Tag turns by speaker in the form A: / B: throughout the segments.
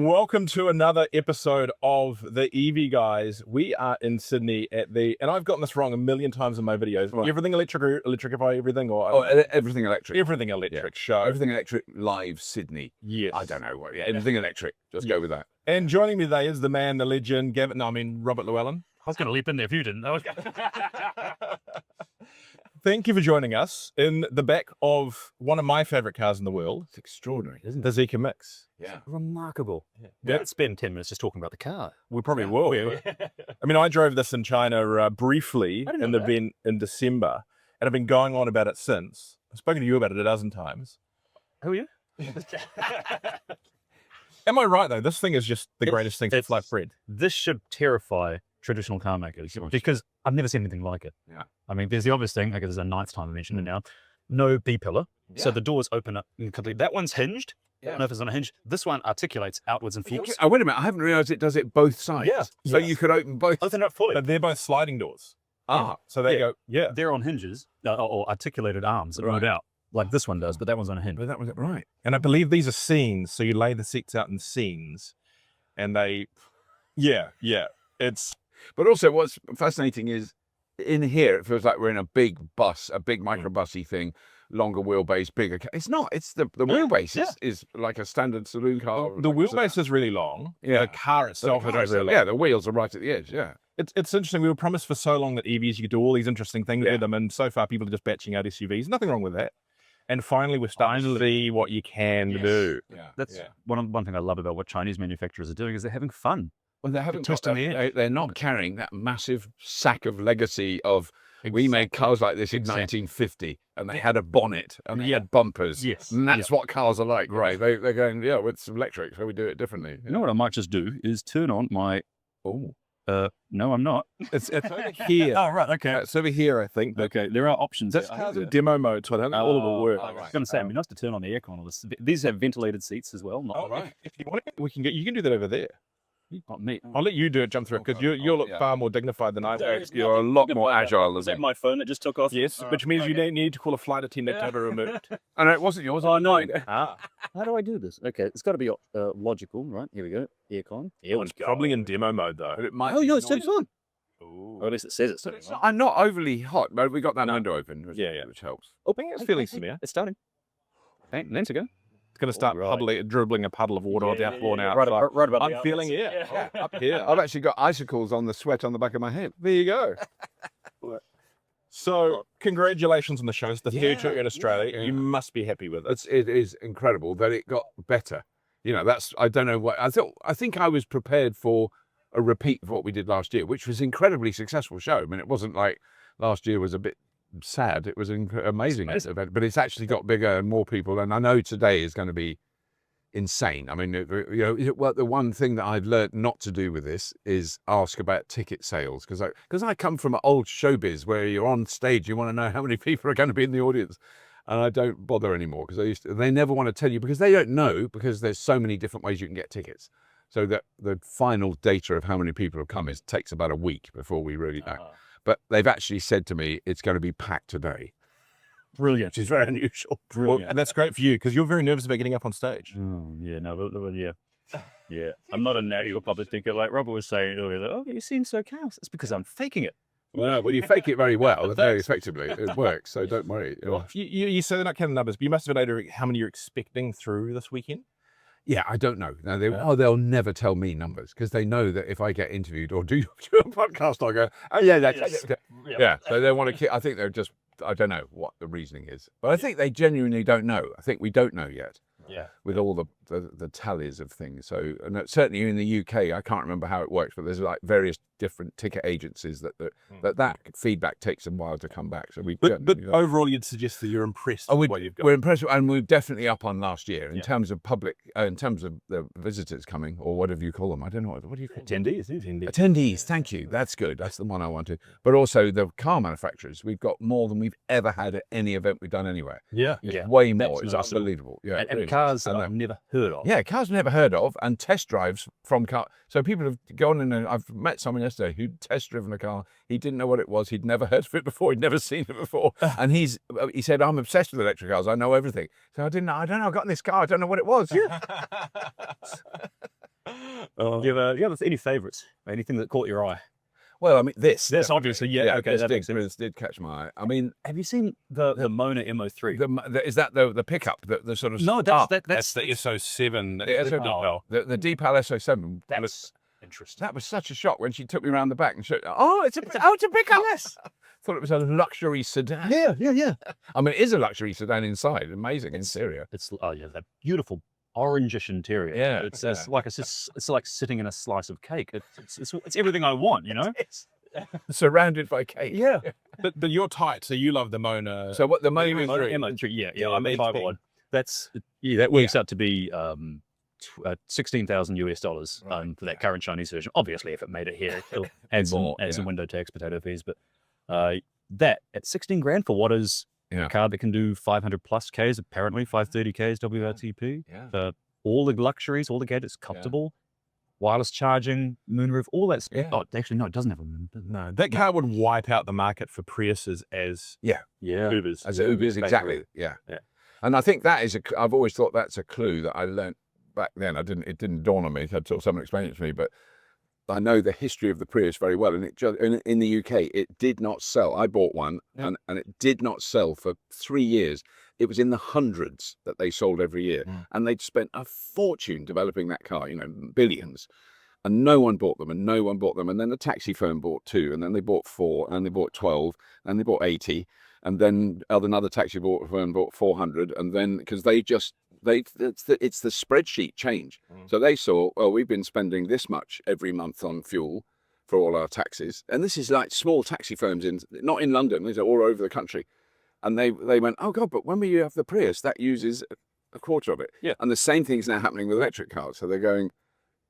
A: Welcome to another episode of the EV Guys. We are in Sydney at the, and I've gotten this wrong a million times in my videos. Right. Everything electrify everything, or
B: everything electric.
A: Everything electric show.
B: Everything electric live Sydney.
A: Yes.
B: I don't know what. Yeah, everything electric. Just go with that.
A: And joining me today is the man, the legend, Robert Llewellyn.
C: I was going to leap in there if you didn't.
A: Thank you for joining us in the back of one of my favorite cars in the world.
B: It's extraordinary, isn't
A: it? The Zeekr Mix.
B: Yeah.
C: Remarkable. Yeah. Let's spend 10 minutes just talking about the car.
A: We probably will. I mean, I drove this in China briefly in the event in December, and I've been going on about it since. I've spoken to you about it a dozen times.
C: Who are you?
A: Am I right, though? This thing is just the greatest thing to fly bread.
C: This should terrify traditional car makers because I've never seen anything like it.
B: Yeah.
C: I mean, there's the obvious thing. I guess there's a ninth time I mentioned it now. No B-pillar. Yeah. So the doors open up completely. That one's hinged. I don't know if it's on a hinge. This one articulates outwards and forwards.
B: Oh, wait a minute. I haven't realised it does it both sides.
C: Yeah.
B: So you could open both.
C: Open it fully.
A: But they're both sliding doors.
B: Ah.
A: So they go,
C: They're on hinges or articulated arms that move out. Like this one does, but that one's on a hinge.
B: But that was it, right.
A: And I believe these are scenes. So you lay the seats out in scenes and they, it's.
B: But also what's fascinating is in here, it feels like we're in a big bus, a big microbusy thing, longer wheelbase, bigger. It's not. It's the wheelbase is like a standard saloon car.
A: The wheelbase is really long.
B: Yeah.
A: The car itself is really long.
B: Yeah, the wheels are right at the edge. Yeah.
A: It's interesting. We were promised for so long that EVs, you could do all these interesting things with them. And so far people are just batching out SUVs. Nothing wrong with that. And finally, we're starting to see what you can do.
C: Yeah. That's one thing I love about what Chinese manufacturers are doing is they're having fun.
B: Well, they haven't they're not carrying that massive sack of legacy of we made cars like this in 1950 and they had a bonnet and they had bumpers.
C: Yes.
B: And that's what cars are like, right? They're going, it's electric, so we do it differently.
C: You know what I might just do is turn on my, no, I'm not.
A: It's over here.
C: Oh, right, okay.
A: It's over here, I think.
C: Okay, there are options.
A: This car's in demo mode, so I don't know all of it works.
C: I was going to say, it'd be nice to turn on the aircon. On this. These have ventilated seats as well.
A: If you want it, you can do that over there.
C: Not me.
A: I'll let you do it, jump through it, because you look far more dignified than I do. You're a lot more agile.
C: Is that my phone that just took off?
A: Yes, which means you don't need to call a flight attendant to have it removed.
B: And it wasn't yours.
C: Oh, no. How do I do this? Okay, it's got to be logical, right? Here we go. Aircon.
A: It's probably in demo mode, though.
B: It might
C: it's on. Or at least it says it's turning on.
B: I'm not overly hot, but we got that window open, which helps.
A: I think it's feeling severe.
C: It's starting. Okay, let's go.
A: It's going to start dribbling a puddle of water down the floor now.
C: Right about
A: I'm feeling up here.
B: I've actually got icicles on the sweat on the back of my head.
A: There you go. So, congratulations on the show. It's the third show in Australia. You must be happy with it.
B: It is incredible that it got better. I don't know what I think I was prepared for a repeat of what we did last year, which was an incredibly successful show. I mean, it wasn't like last year was a bit sad. It was amazing event, but it's actually got bigger and more people. And I know today is going to be insane. I mean, the one thing that I've learned not to do with this is ask about ticket sales because I come from an old showbiz where you're on stage, you want to know how many people are going to be in the audience. And I don't bother anymore because they never want to tell you because they don't know because there's so many different ways you can get tickets. So that the final data of how many people have come takes about a week before we really know. But they've actually said to me, it's going to be packed today.
C: Brilliant.
A: Which is very unusual. Brilliant. Well, and that's great for you because you're very nervous about getting up on stage.
C: Yeah. I'm not a natural public thinker. Like Robert was saying earlier, you seem so chaos. It's because I'm faking it.
B: Well, you fake it very well, very effectively. It works, so don't worry.
A: You say they're not counting numbers, but you must have known how many you're expecting through this weekend.
B: Yeah, I don't know. Now they'll never tell me numbers because they know that if I get interviewed or do a podcast, I'll go, yeah. So they want to keep. I think they're just. I don't know what the reasoning is, but I think they genuinely don't know. I think we don't know yet.
A: Yeah.
B: With all the tallies of things. So and certainly in the UK, I can't remember how it works, but there's like various different ticket agencies that feedback takes a while to come back. So
A: but overall, you'd suggest that you're impressed with what you've got.
B: We're impressed, and we're definitely up on last year in terms of public, in terms of the visitors coming or whatever you call them. I don't know what do you call them? Attendees. Thank you. That's good. That's the one I wanted. But also the car manufacturers. We've got more than we've ever had at any event we've done anywhere. Way more. It's unbelievable. Yeah,
C: and cars I've never heard of.
B: Yeah, cars never heard of, and test drives from car. So people have gone in, and I've met someone yesterday who test driven a car. He didn't know what it was. He'd never heard of it before. He'd never seen it before. And he said, I'm obsessed with electric cars. I know everything. So I don't know. I got in this car. I don't know what it was. Yeah.
C: Do you have any favourites? Anything that caught your eye?
B: Well, I mean, this
C: Obviously, yeah. Okay, that makes sense.
B: this did catch my eye. I mean,
C: Have you seen the Mona MO3?
B: is that the pickup, the sort of
C: No,
A: That's
C: that's
A: the SO7.
B: the SO, the Deepal SO7.
C: that's interesting.
B: That was such a shock when she took me around the back and showed. Oh, it's a pickup. Yes. Thought it was a luxury sedan.
C: Yeah.
B: I mean, it is a luxury sedan inside. Amazing interior.
C: It's that beautiful orangish interior.
B: Yeah,
C: It's like sitting in a slice of cake. It's everything I want, you know.
B: Surrounded by cake.
C: Yeah.
A: But you're tight, so you love the Mona.
B: So what the
C: Mona
B: Mona
C: MO3, yeah. I
A: the
C: mean,
A: big
C: one. That works out to be $16,000 US for that current Chinese version. Obviously, if it made it here, it'll add some window tax, potato fees. But that at 16 grand for what is a car that can do 500 plus Ks, apparently 530 Ks WLTP.
B: Yeah.
C: All the luxuries, all the gadgets, comfortable, wireless charging, moonroof, all that stuff.
B: Yeah.
C: Oh, actually, no, it doesn't have a moon.
A: No, that car would wipe out the market for Priuses as Ubers.
B: As Ubers, exactly. Yeah. And I think that is I've always thought that's a clue that I learnt back then. It didn't dawn on me. Someone explained it to me, but I know the history of the Prius very well. And in the UK, it did not sell. I bought one and it did not sell for 3 years. It was in the hundreds that they sold every year. And they'd spent a fortune developing that car, billions. And no one bought them, and then the taxi firm bought 2, and then they bought 4, and then they bought 12, and they bought 80. And then another taxi firm bought 400. And then, because it's the spreadsheet change. So they saw, we've been spending this much every month on fuel for all our taxis. And this is like small taxi firms not in London, these are all over the country. And they went, oh God, but when we have the Prius, that uses a quarter of it.
C: Yeah.
B: And the same thing's now happening with electric cars. So they're going,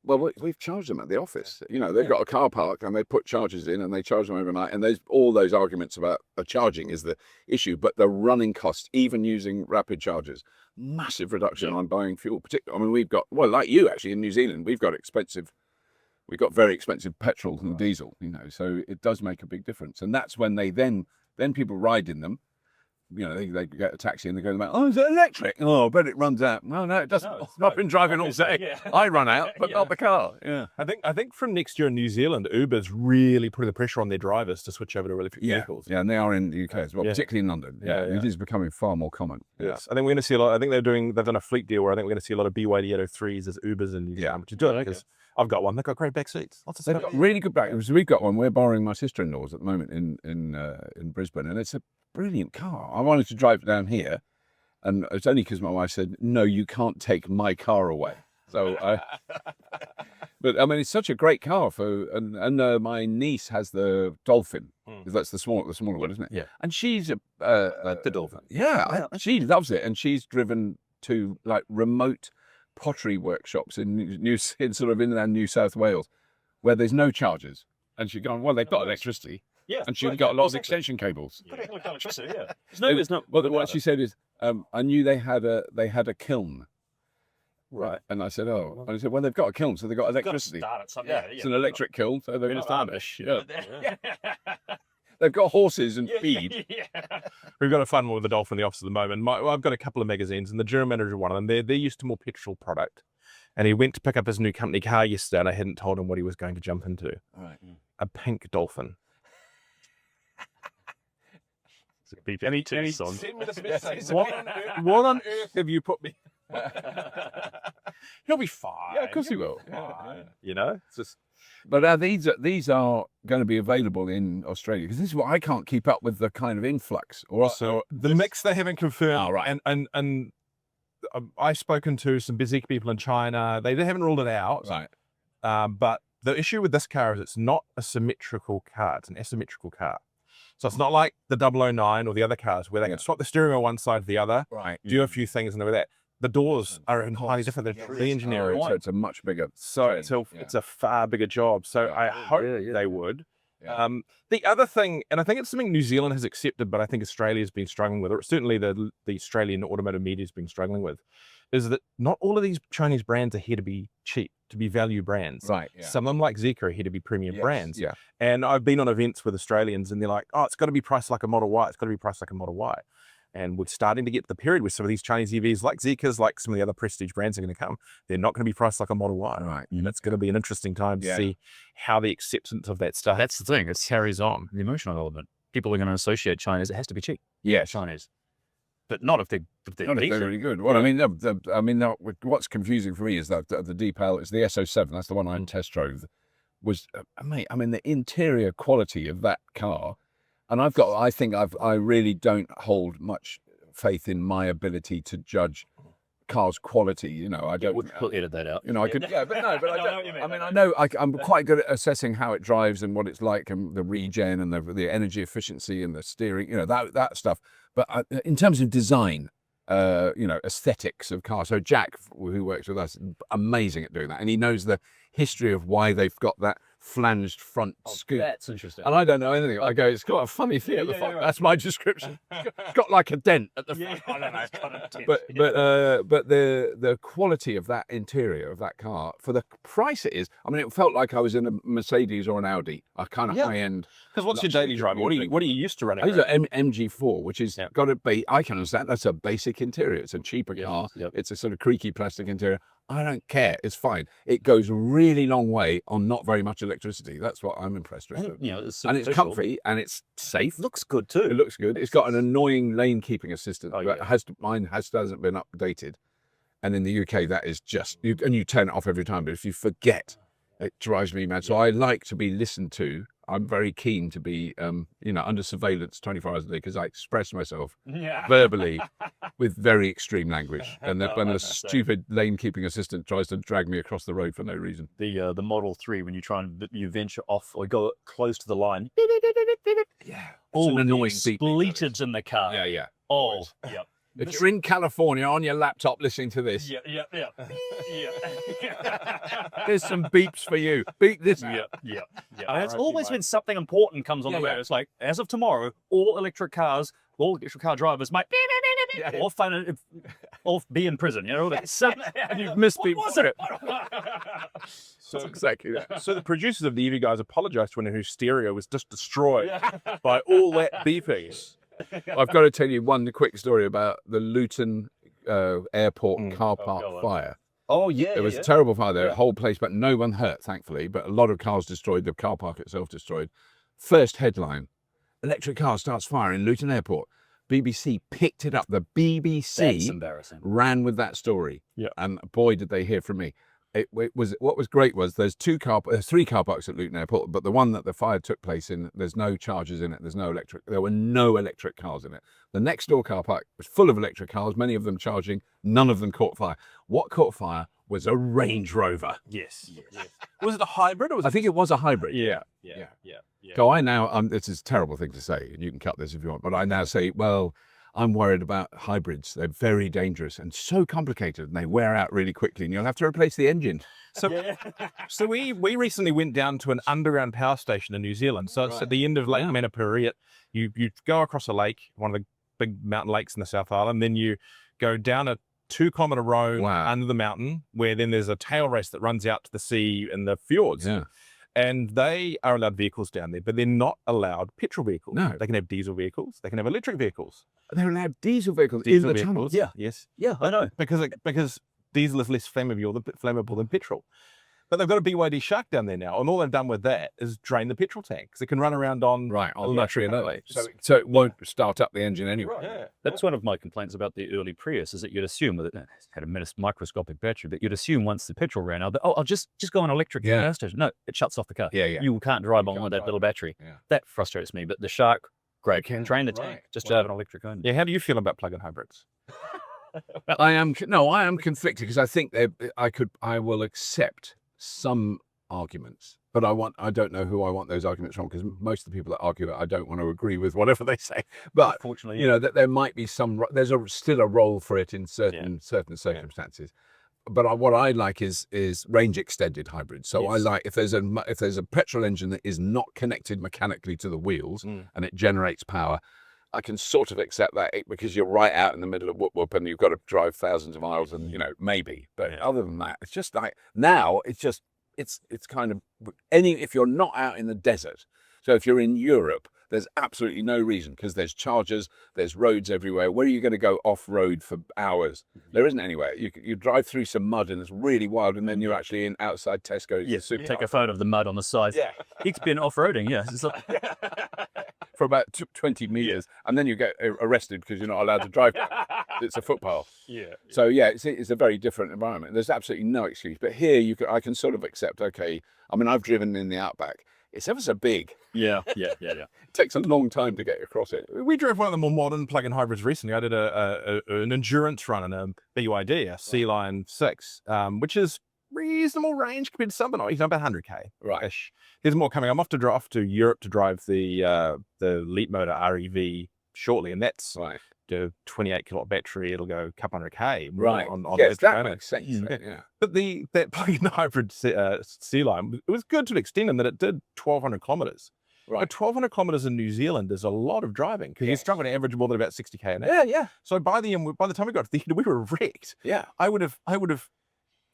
B: well, we've charged them at the office. They've got a car park and they put chargers in and they charge them overnight. And there's all those arguments about the charging is the issue, but the running cost, even using rapid chargers, massive reduction on buying fuel. Particularly, I mean, we've got, like you actually in New Zealand, we've got very expensive petrol and diesel, so it does make a big difference. And that's when then people ride in them. They get a taxi and they go, oh, is it electric? Oh, I bet it runs out. Well, no, it doesn't. I've been driving all day. I run out, but not the car. Yeah.
A: I think from next year in New Zealand, Uber's really putting the pressure on their drivers to switch over to electric vehicles.
B: Yeah, and they are in the UK as well, particularly in London. It is becoming far more common.
A: Yes. I think we're going to see a lot. I think they've done a fleet deal where I think we're going to see a lot of BYD Atto 3s as Ubers in New Zealand, which is good because I've got one. They've got great back seats. Lots of
B: They've got really good back. We've got one. We're borrowing my sister-in-law's at the moment in Brisbane, and it's a brilliant car. I wanted to drive it down here, and it's only because my wife said, "No, you can't take my car away." So, but I mean, it's such a great car and my niece has the Dolphin. That's the smaller one, isn't it?
C: Yeah.
B: And she's
C: the Dolphin.
B: Yeah, she loves it, and she's driven to like remote pottery workshops in New South Wales, where there's no chargers, and she's gone. Well, they've got electricity. Yeah, and she's got a lot of extension cables.
C: Electricity, yeah.
B: There's no. Well, what she said is, I knew they had a kiln. Right, and I said, oh, and I said, well, they've got a kiln, so they've got electricity. It's an electric kiln, so they're in a starfish. They've got horses and feed.
A: We've got a fun one with the Dolphin in the office at the moment. I've got a couple of magazines, and the general manager of one of them, they're used to more petrol product. And he went to pick up his new company car yesterday, and I hadn't told him what he was going to jump into.
B: Right.
A: A pink Dolphin.
C: And he sent
A: me this message. What on earth have you put me? He'll be fine.
B: Yeah, of course he will.
A: It's just.
B: But these are going to be available in Australia, because this is what I can't keep up with, the kind of influx.
A: So the mix they haven't confirmed.
B: Oh, right.
A: And I've spoken to some Zeekr people in China. They haven't ruled it out.
B: Right.
A: But the issue with this car is it's not a symmetrical car. It's an asymmetrical car. So it's not like the 009 or the other cars where they can swap the steering wheel one side to the other, do a few things and over that. The doors are entirely different. They're re-engineering.
B: So it's a much bigger.
A: So it's a far bigger job. So I hope they would. Yeah. The other thing, and I think it's something New Zealand has accepted, but I think Australia's been struggling with, or certainly the Australian automotive media's been struggling with, is that not all of these Chinese brands are here to be cheap, to be value brands.
B: Right. Yeah.
A: Some of them, like Zeekr, are here to be premium brands.
B: Yeah.
A: And I've been on events with Australians, and they're like, "Oh, it's got to be priced like a Model Y. It's got to be priced like a Model Y." And we're starting to get to the period where some of these Chinese EVs, like Zeekers, like some of the other prestige brands are going to come. They're not going to be priced like a Model Y.
B: Right.
A: And it's going to be an interesting time to see how the acceptance of that stuff
C: That's the thing. It
A: carries on.
C: The emotional element. People are going to associate Chinese. It has to be cheap.
B: Yes.
C: Chinese. But not if they're
B: Not if they're really good. Well, I mean, what's confusing for me is that the D-Pel, it's the SO7. That's the one I test drove. Was mate, I mean, the interior quality of that car, and I really don't hold much faith in my ability to judge car's quality. You know, I don't.
C: We'll edit that out.
B: You know, I could, but I don't. I mean, I know I'm quite good at assessing how it drives and what it's like, and the regen and the energy efficiency and the steering. You know, that stuff. But in terms of design, you know, aesthetics of cars. So Jack, who works with us, amazing at doing that, and he knows the history of why they've got that flanged front scoop.
C: That's interesting.
B: And I don't know anything. I go, it's got a funny thing at the front. That's my description. It's got like a dent at the front.
C: I don't know. It's got a dent.
B: But the quality of that interior of that car for the price it is. I mean, it felt like I was in a Mercedes or an Audi, a kind of high end.
A: Because what's your daily driver? What are you used to running?
B: I use an MG4, which is got to be. I can understand that's a basic interior. It's a cheaper car. It's a sort of creaky plastic interior. I don't care. It's fine. It goes a really long way on not very much electricity. That's what I'm impressed with.
C: And, you know,
B: it's comfy and it's safe.
C: Looks good too.
B: It looks good. It's got an annoying lane keeping assistant.
C: Oh,
B: But mine hasn't been updated. And in the UK, that is just you turn it off every time. But if you forget, it drives me mad. So I like to be listened to. I'm very keen to be, you know, under surveillance 24 hours a day because I express myself verbally with very extreme language. And when the stupid lane keeping assistant tries to drag me across the road for no reason.
C: The Model 3, when you try and you venture off or go close to the line, all
B: an annoying
C: the bleaters in the car.
B: Yeah.
C: Oh, yeah.
B: If you're in California on your laptop listening to this, there's some beeps for you. Beep this.
C: Yeah. It's always when something important comes on the road. It's like, as of tomorrow, all electric car drivers might or be in prison. You know,
B: you've missed people.
A: So exactly that. So the producers of the EV guys apologized to anyone whose stereo was just destroyed by all that beeping.
B: I've got to tell you one quick story about the Luton airport car park fire.
C: Oh, yeah.
B: There was a terrible fire there, a whole place, but no one hurt, thankfully. But a lot of cars destroyed, the car park itself destroyed. First headline, electric car starts fire in Luton airport. BBC picked it up. The BBC
C: That's embarrassing.
B: Ran with that story.
A: Yeah.
B: And boy, did they hear from me. What was great was there's 3 car parks at Luton Airport, but the one that the fire took place in, there's no chargers in it. There were no electric cars in it. The next door car park was full of electric cars, many of them charging. None of them caught fire. What caught fire was a Range Rover.
A: Yes. Was it a hybrid or was
B: I think it was a hybrid.
A: Yeah.
B: So I now, this is a terrible thing to say, and you can cut this if you want, but I now say, well, I'm worried about hybrids. They're very dangerous and so complicated, and they wear out really quickly, and you'll have to replace the engine.
A: So we recently went down to an underground power station in New Zealand. So it's at the end of Lake Manapuri. You go across a lake, one of the big mountain lakes in the South Island, then you go down a 2-kilometre road under the mountain, where then there's a tail race that runs out to the sea and the fjords.
B: Yeah.
A: And they are allowed vehicles down there, but they're not allowed petrol vehicles.
B: No.
A: They can have diesel vehicles. They can have electric vehicles.
B: They're allowed diesel vehicles in the tunnels.
A: Yeah. Yes.
C: Yeah, I know.
A: Because diesel is less flammable than petrol. But they've got a BYD Shark down there now, and all they've done with that is drain the petrol tank, because it can run around on
B: battery and that. So it won't start up the engine anyway.
A: Yeah.
C: That's one of my complaints about the early Prius, is that you'd assume that it had a microscopic battery, but you'd assume once the petrol ran out, I'll just go on electric gas station. No, it shuts off the car. You can't drive on with that little battery. That frustrates me. But the Shark, great, can drain the tank just to have an electric only.
A: Yeah. How do you feel about plug-in hybrids?
B: I am conflicted, because I think I will accept some arguments, but I don't know who I want those arguments from, because most of the people that argue it, I don't want to agree with whatever they say. But
C: unfortunately,
B: you know, that there might be still a role for it in certain circumstances. But what I like is range extended hybrids. So I like if there's a petrol engine that is not connected mechanically to the wheels and it generates power, I can sort of accept that, because you're right out in the middle of whoop and you've got to drive thousands of miles, and you know, maybe. But other than that, it's just like now it's kind of if you're not out in the desert. So if you're in Europe, There's absolutely no reason, because there's chargers, there's roads everywhere. Where are you going to go off-road for hours? There isn't anywhere. You drive through some mud and it's really wild, and then you're actually outside Tesco's.
C: Yes, take a photo of the mud on the side.
B: Yeah.
C: It's been off-roading, yeah. It's like,
B: for about 20 meters, and then you get arrested because you're not allowed to drive. It's a footpath.
A: Yeah.
B: So yeah, it's a very different environment. There's absolutely no excuse. But here, I can sort of accept. Okay, I mean, I've driven in the outback. It's ever so big.
C: yeah.
B: It takes a long time to get across it.
A: We drove one of the more modern plug-in hybrids recently. I did an endurance run in a BYD, a Sea-Line 6, which is reasonable range compared to some, but not about 100k.
B: Right.
A: There's more coming. I'm off to Europe to drive the Leap Motor REV shortly, and that's
B: Right.
A: the 28 kilowatt battery. It'll go a couple 100k.
B: Right.
A: On
B: Yes, that
A: electric
B: makes sense.
A: only.
B: Yeah.
A: But that plug-in hybrid Sea-Line, it was good to an extent in that it did 1,200 kilometers.
B: Right.
A: But 1,200 kilometers in New Zealand is a lot of driving, because you struggle to average more than about 60k an hour.
B: Yeah.
A: So by the time we got to the end, we were wrecked.
B: Yeah.
A: I would have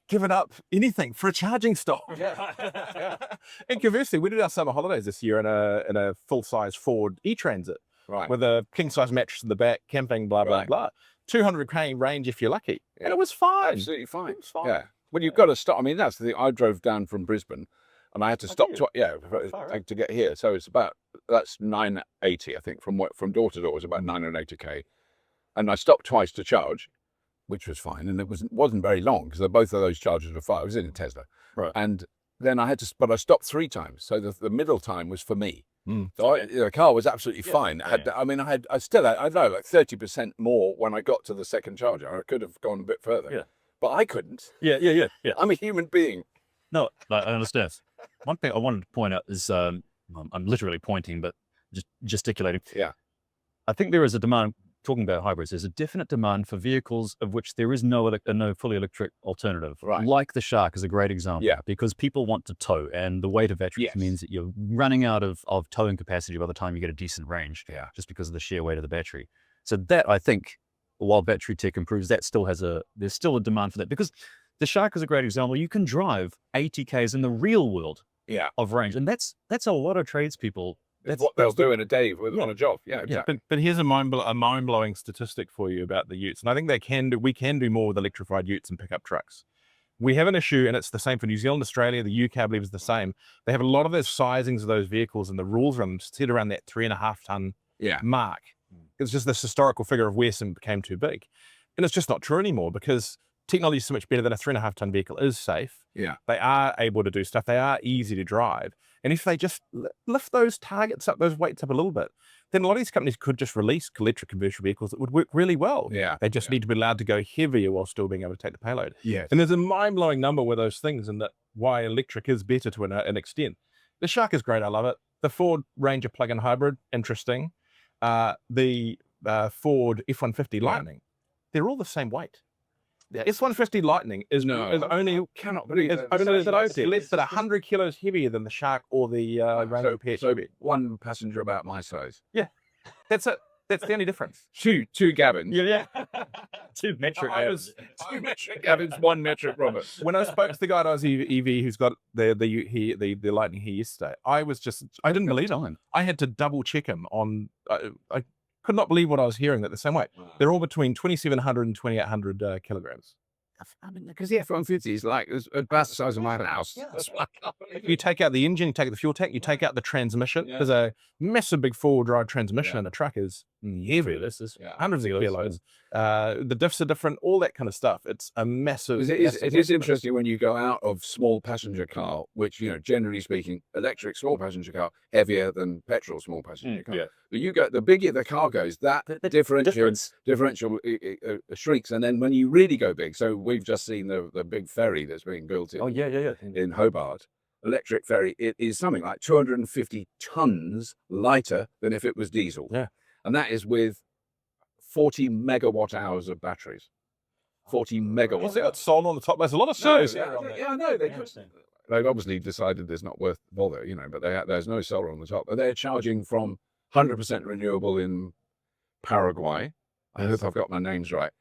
A: given up anything for a charging stop.
B: Yeah.
A: And conversely, we did our summer holidays this year in a full-size Ford e-Transit
B: Right.
A: with a king-size mattress in the back, camping, blah blah blah. 200k range if you're lucky, and it was fine.
B: Absolutely fine.
A: It was fine.
B: Yeah. Well, you've got to stop. I mean, that's the thing. I drove down from Brisbane, and I had to stop to get here. So that's 980, I think, from door to door was about 980k, and I stopped twice to charge, which was fine, and it wasn't very long because both of those charges were fine. I was in a Tesla,
A: right?
B: And then I stopped 3 times, so the middle time was for me.
A: Mm.
B: So the car was absolutely fine. I don't know, like 30% more when I got to the second charger. I could have gone a bit further.
C: Yeah.
B: But I couldn't.
C: Yeah.
B: I'm a human being.
C: No, I understand. One thing I wanted to point out is, I'm literally pointing, but just gesticulating.
B: Yeah.
C: I think there is a demand, talking about hybrids, there's a definite demand for vehicles of which there is no fully electric alternative.
B: Right.
C: Like the Shark is a great example.
B: Yeah.
C: Because people want to tow, and the weight of batteries means that you're running out of towing capacity by the time you get a decent range.
B: Yeah.
C: Just because of the sheer weight of the battery. So that, I think, while battery tech improves, there's still a demand for that, because the Shark is a great example. You can drive 80k's in the real world of range, and that's a lot of tradespeople.
B: That's what they'll do in a day on a job. Yeah, exactly.
A: But here's a mind-blowing statistic for you about the utes, and I think we can do more with electrified utes and pickup trucks. We have an issue, and it's the same for New Zealand, Australia, the UK, I believe, is the same. They have a lot of those sizings of those vehicles, and the rules around them set around that 3.5 ton mark. It's just this historical figure of where some became too big, and it's just not true anymore, because technology is so much better than a 3.5 ton vehicle is safe.
B: Yeah.
A: They are able to do stuff. They are easy to drive. And if they just lift those targets up, those weights up a little bit, then a lot of these companies could just release electric commercial vehicles that would work really well.
B: Yeah.
A: They just need to be allowed to go heavier while still being able to take the payload.
B: Yeah.
A: And there's a mind-blowing number with those things, and that why electric is better to an extent. The Shark is great. I love it. The Ford Ranger plug-in hybrid, interesting. The Ford F-150 Lightning, they're all the same weight. The S-150 Lightning is only
B: cannot believe
A: less than 100 kilos heavier than the Shark or the Ranger PHEV.
B: So one passenger about my size.
A: Yeah, that's it. That's the only difference.
B: Two Gavins.
A: Yeah.
C: 2 metric.
B: 2 metric Gavins, 1 metric Robert.
A: When I spoke to the guy at Oz EV who's got the Lightning here yesterday, I didn't believe it. I had to double check him on. I could not believe what I was hearing. That the same way. Wow. They're all between 2,700 and 2,800 kilograms.
B: I mean, because the F-150 is like about the size of my house.
A: Yeah. You take out the engine, you take out the fuel tank, you take out the transmission. Yeah. There's a massive big 4-wheel-drive transmission, and a truck is heavy. This is hundreds of kilos. The diffs are different, all that kind of stuff. It's a massive.
B: It is interesting when you go out of small passenger car, which, generally speaking, electric small passenger car heavier than petrol small passenger car. Yeah. But you go, the bigger the car goes, that the differential shrinks, and then when you really go big, so we've just seen the big ferry that's being built in Hobart, electric ferry. It is something like 250 tons lighter than if it was diesel.
A: Yeah,
B: and that is with 40 megawatt hours of batteries. 40 megawatts.
A: What's it? Solar on the top. There's a lot of solar.
B: Yeah, no, they've obviously decided it's not worth bother, but there's no solar on the top. But they're charging from 100% renewable in Paraguay. I hope I've got my names right.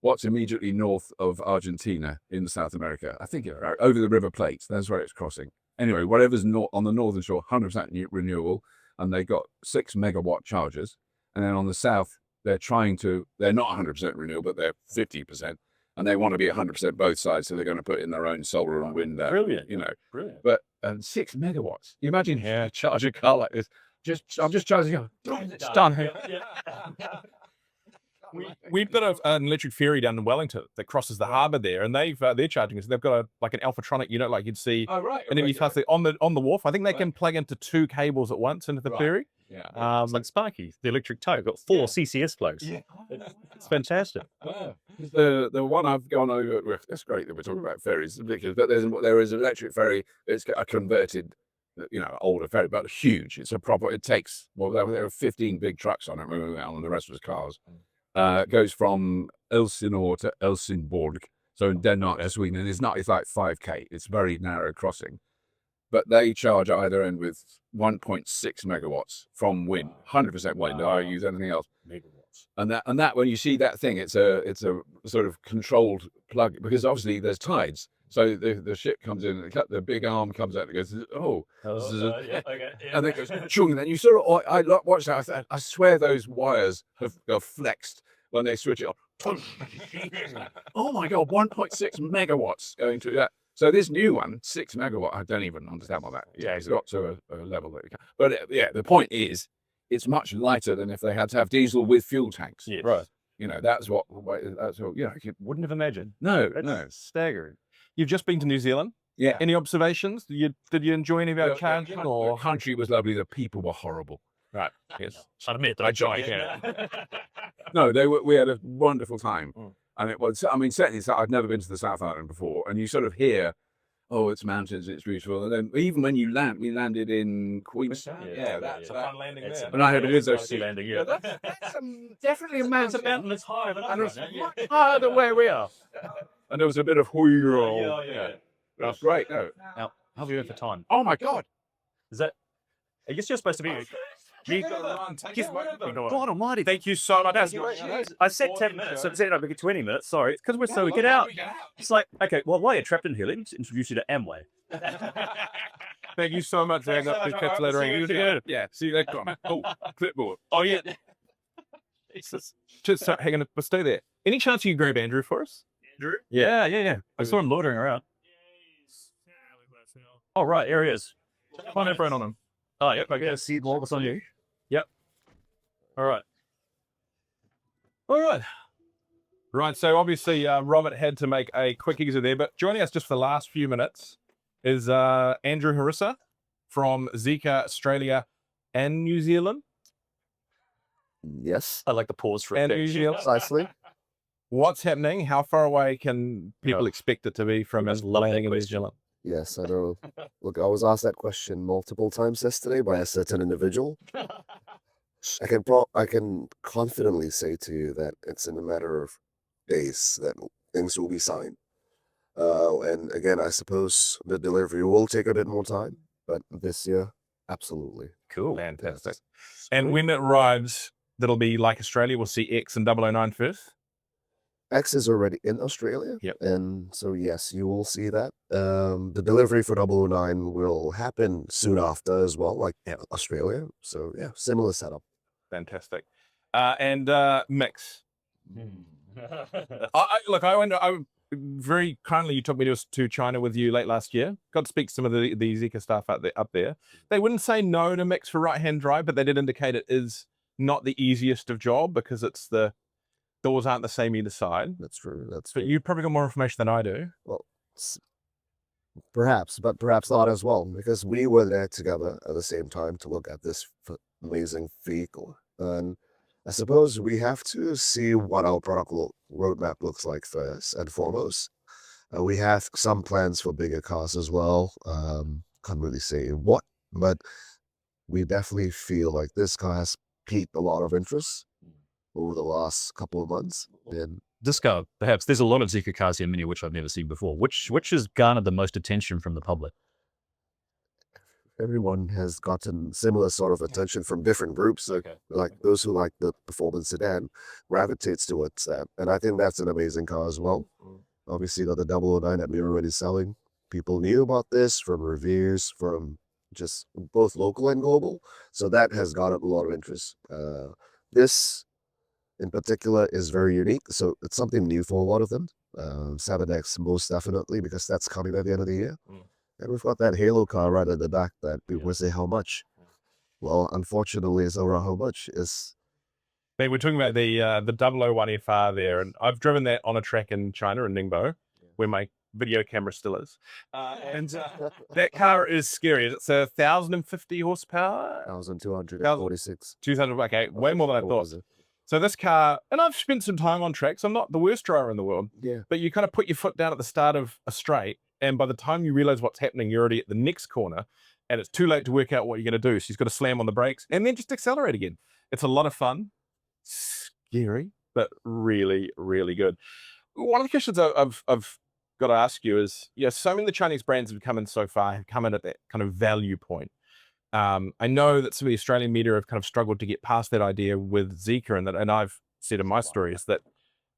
B: What's immediately north of Argentina in South America? I think over the River Plate. That's where it's crossing. Anyway, whatever's on the northern shore, 100% renewable. and they got 6 megawatt chargers. And then on the south, they're not 100% renewable, but they're 50%. And they want to be 100% both sides, so they're going to put in their own solar and wind.
C: Brilliant.
B: Brilliant. But 6 megawatts. You imagine here, charge a car like this. I'm just charging it. It's done.
A: We've got an electric ferry down in Wellington that crosses the harbour there, and they're charging us. They've got an Alphatronic unit like you'd see.
B: Oh, right.
A: And then you pass on the wharf. I think they can plug into 2 cables at once into the ferry.
B: Yeah.
C: It's like Sparky, the electric tow. Got 4 CCS plugs. Yeah. It's fantastic.
B: The one I've gone over with, that's great that we're talking about ferries, ridiculous. But there is an electric ferry. It's a converted, older ferry, but huge. It's a proper. It takes there are 15 big trucks on it, and the rest was cars. It goes from Elsinore to Helsingborg, so in Denmark to Sweden. And it's like 5K. It's very narrow crossing. But they charge at either end with 1.6 megawatts from wind, 100% wind. I use anything else. Megawatts. And that when you see that thing, it's a sort of controlled plug, because obviously there's tides. So the ship comes in, the big arm comes out and goes, and then it goes, chung, and then you sort of, I watch that, I swear those wires are flexed when they switch it on. Oh my God, 1.6 megawatts going to that. So this new one, 6 megawatt, I don't even understand what that is. Yeah, it's got to a level that you can. But the point is, it's much lighter than if they had to have diesel with fuel tanks.
C: Yes.
A: Right.
B: That's what, you
C: wouldn't have imagined.
B: No,
C: That's staggering.
A: You've just been to New Zealand.
B: Yeah.
A: Any observations? Did you enjoy any of our charging?
B: The country was lovely. The people were horrible.
A: Right. Yes.
C: I admit that I joined.
B: No, we had a wonderful time. And it was, certainly I've never been to the South Island before. And you sort of hear, oh, it's mountains, it's beautiful. And then even when you land, we landed in Queenstown.
A: That's a fun landing there.
B: And I had a window
C: sea landing,
B: That's definitely a mountain.
C: It's a mountain that's higher than
B: And it's
C: us.
B: much higher than where we are. And there was a bit of hoo-roll. That's great. No.
C: Now, how have you been for time?
B: Oh my God.
C: Is that? I guess you're supposed to be. God almighty.
A: Thank you so much.
C: I said 10 minutes, so it's up to 20 minutes. Sorry, it's because we're so get out. It's like, okay, well, while you're trapped in here, let me introduce you to Amway.
A: Thank you so much, man. Catch you later.
B: Yeah, see you later. Oh, clipboard.
A: Oh, yeah. Just hang on, but stay there. Any chance you grab Andrew for us?
C: Andrew? Yeah. I saw him loitering around. Oh, right, here he is.
A: Find everyone on him.
C: Oh, yep, I guess see all this on you. Yep. All right.
A: Right, so obviously Robert had to make a quick exit there, but joining us just for the last few minutes is Andrew Haurissa from Zeekr, Australia and New Zealand.
D: Yes.
C: I like the pause for
A: And
C: a
A: New
C: bit.
A: Zealand.
D: Precisely.
A: What's happening? How far away can people expect it to be from us landing in New Zealand?
D: Yes, I know. Look, I was asked that question multiple times yesterday by a certain individual. I can confidently say to you that it's in a matter of days that things will be signed. And again, I suppose the delivery will take a bit more time, but this year, absolutely.
C: Cool.
A: Fantastic. And when it arrives, that'll be like Australia. We'll see X and 009 first.
D: X is already in Australia.
A: Yep.
D: And so, yes, you will see that. The delivery for 009 will happen soon after as well, like Australia. So, yeah, similar setup.
A: Fantastic. And Mix. I very kindly, you took me to China with you late last year. Got to speak to some of the Zeekr staff up there. They wouldn't say no to Mix for right-hand drive, but they did indicate it is not the easiest of job because it's the doors aren't the same either side.
D: That's true.
A: But you've probably got more information than I do.
D: Well, perhaps, but perhaps not as well, because we were there together at the same time to look at this amazing vehicle. And I suppose we have to see what our product roadmap looks like first and foremost. We have some plans for bigger cars as well. Can't really say what, but we definitely feel like this car has piqued a lot of interest over the last couple of months. And
C: This car, perhaps, there's a lot of Zeekr cars here, many of which I've never seen before. Which has garnered the most attention from the public?
D: everyone has gotten similar sort of attention from different groups. Like those who like the performance sedan gravitates towards that. And I think that's an amazing car as well. Obviously, the 009 that we're already selling, people knew about this from reviews, from just both local and global. So that has gotten a lot of interest. This in particular is very unique. So it's something new for a lot of them. 7X most definitely, because that's coming at the end of the year. And we've got that Halo car right at the back that people say how much. Well, unfortunately, it's around how much is.
A: Hey, we're talking about the 001 FR there, and I've driven that on a track in China, in Ningbo, where my video camera still is. And that car is scary. It's 1,050 horsepower?
D: 1,246.
A: 200, okay, way more than I thought. So this car, and I've spent some time on tracks. I'm not the worst driver in the world.
D: Yeah.
A: But you kind of put your foot down at the start of a straight, and by the time you realize what's happening, you're already at the next corner, and it's too late to work out what you're going to do. So you've got to slam on the brakes and then just accelerate again. It's a lot of fun. Scary, but really, really good. One of the questions I've got to ask you is, so many of the Chinese brands have come in so far, have come in at that kind of value point. I know that some of the Australian media have kind of struggled to get past that idea with Zeekr, and I've said in my stories that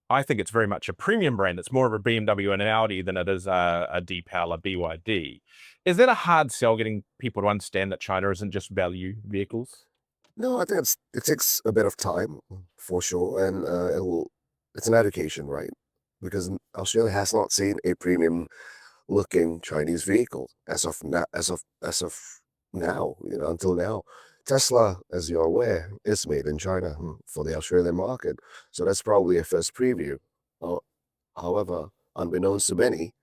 A: I think it's very much a premium brand. It's more of a BMW and an Audi than it is a Deepal, a BYD. Is that a hard sell getting people to understand that China isn't just value vehicles?
D: No, I think it takes a bit of time for sure, and it's an education, right? Because Australia has not seen a premium-looking Chinese vehicle as of now. Until now, Tesla, as you're aware, is made in China for the Australian market, so that's probably a first preview. However, unbeknownst to many,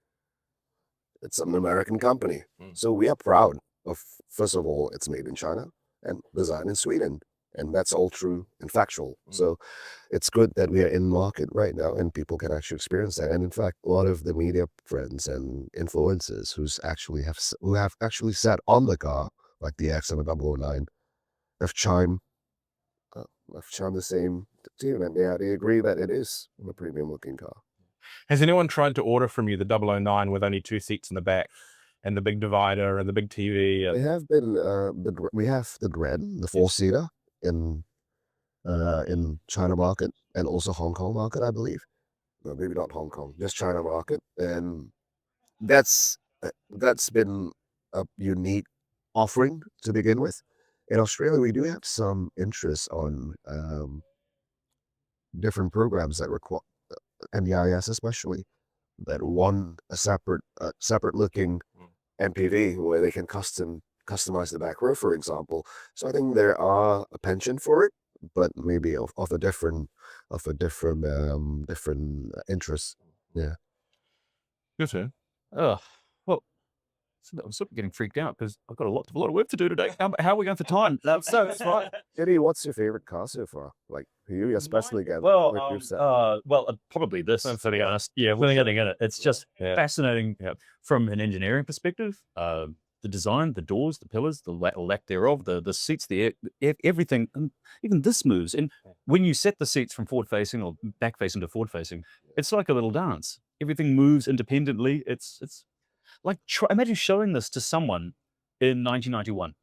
D: it's an American company, so we are proud of. First of all, it's made in China and designed in Sweden, and that's all true and factual. So it's good that we are in market right now and people can actually experience that. And in fact, a lot of the media friends and influencers who have actually sat on the car, like the X7 have chimed the same tune, and they agree that it is a premium looking car.
A: Has anyone tried to order from you the 009 with only 2 seats in the back and the big divider and the big TV?
D: We have we have the Grand, the 4-seater in China market and also Hong Kong market, I believe. No, maybe not Hong Kong, just China market, and that's been a unique offering to begin with. In Australia, we do have some interest on different programs that require NDIS, especially that want a separate looking MPV where they can customize the back row, for example. So I think there are a penchant for it, but maybe of a different interest. Yeah.
A: Good, sir.
C: Well, I'm sort of getting freaked out because I've got a lot of work to do today. How are we going for time? So it's fine.
D: Eddie, what's your favorite car so far? Like you especially get
C: probably this. To be honest, we're getting in it. It's just fascinating from an engineering perspective. The design, the doors, the pillars, the lack thereof, the seats, everything, and even this moves. And when you set the seats from forward facing or back facing to forward facing, it's like a little dance. Everything moves independently. It's like, imagine showing this to someone in 1991,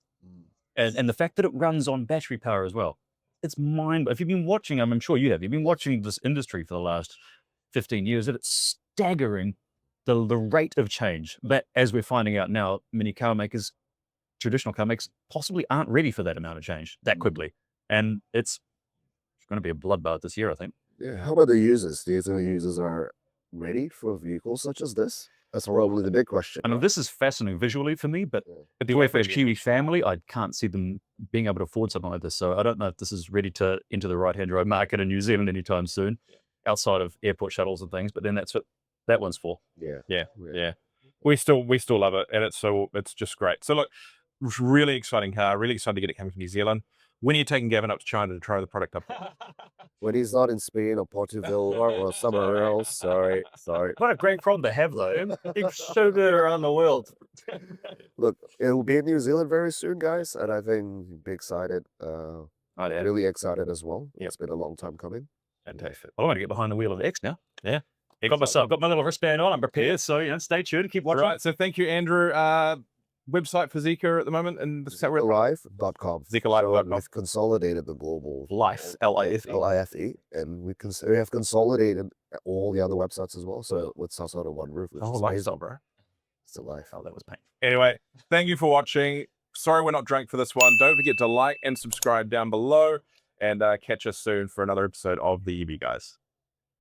C: and the fact that it runs on battery power as well. It's if you've been watching, I'm sure you have. You've been watching this industry for the last 15 years, and it's staggering the rate of change. But as we're finding out now, many traditional car makers, possibly aren't ready for that amount of change that quickly, and it's going to be a bloodbath this year, I think.
D: Yeah. How about the users? Do you think the users are ready for vehicles such as this? That's probably the big question.
C: I know this is fascinating visually for me, but the way for a Kiwi family, I can't see them being able to afford something like this. So I don't know if this is ready to enter the right-hand drive market in New Zealand anytime soon, outside of airport shuttles and things. But then that's what that one's for.
A: Yeah. We still love it, and it's just great. So look, it's really exciting car. Really excited to get it coming from New Zealand. When are you taking Gavin up to China to try the product up?
D: When he's not in Spain or Portugal or somewhere else. Sorry.
C: What a great problem to have, though. It's so good around the world.
D: Look, it'll be in New Zealand very soon, guys, and I think be excited. Really excited as well. It's been a long time coming.
A: Fantastic.
C: I want to get behind the wheel of the X now. Yeah. Got my little wristband on. I'm prepared. So stay tuned. Keep watching.
A: Right. So thank you, Andrew. Website for Zeekr at the moment, and
D: ZeekerLife.com.
A: ZeekerLife.com.
D: We've consolidated the global
C: Life, L-I-F-E,
D: and we have consolidated all the other websites as well. So it's also under one roof.
A: Lifestyle, bro.
D: It's a life.
C: That was painful.
A: Anyway, thank you for watching. sorry we're not drunk for this one. Don't forget to like and subscribe down below, and catch us soon for another episode of the EV Guys.